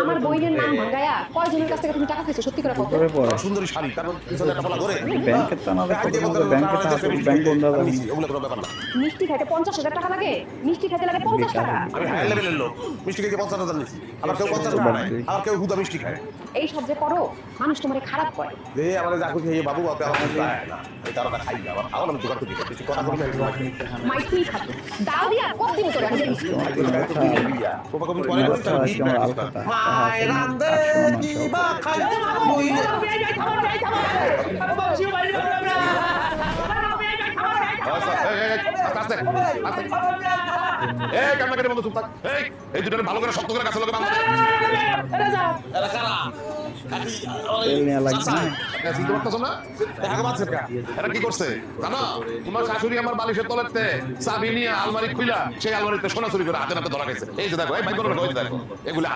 আমার বইনের নাম ভাঙায়া কয়জনের কাছ থেকে তুমি টাকা খাইছো সত্যি করে কত? সুন্দরী শাড়ি তারপর পিছনে একটা বলা করে ব্যাংকের তো আমাদের ব্যাংকে ব্যাংক বন্ধ হবে ওগুলো কোনো ব্যাপার না। মিষ্টি খাইতে 50,000 টাকা লাগে? মিষ্টি খাইতে লাগে 50 টাকা। আমি হাই লেভেলের লোক, মিষ্টি খেতে 50,000 নিচ্ছি, আবার কেউ 50 টাকা নেয়, আবার কেউ হুদা মিষ্টি খায়। এই সব যে করো মানুষ তোমারে খারাপ কয়। যে আমাদের যা খুশি বাবু বাপে আমার কাছে যায় না, এই কারণে খাই না, আবার খাওয়া আমি জোগাড় করি কিছু কথা বলি মাইতি খাতো দাও দিয়া কত দিব তোরে আমি জানি। কোপা কবি পরে করি তাহলে ঠিক না মায়ের রান্দে দিবা খাই ওই এই কান্নাকাটি বন্ধ চুপ থাক। এই দুটোরে ভালো করে শক্ত করে কাছে লগে বাঁধা দে। এরা কারা? চিনতে পারতেছো না? দেখা পাচ্ছে না। এরা কি করছে জানো? তোমার শাশুড়ি আমার বালিশের তলেতে চাবি নিয়ে আলমারি খুইলা সেই আলমারিতে সোনা চুরি করে হাতে নাতে ধরা গেছে। এই যে দেখো, এই ভাই করে দেখো, এগুলো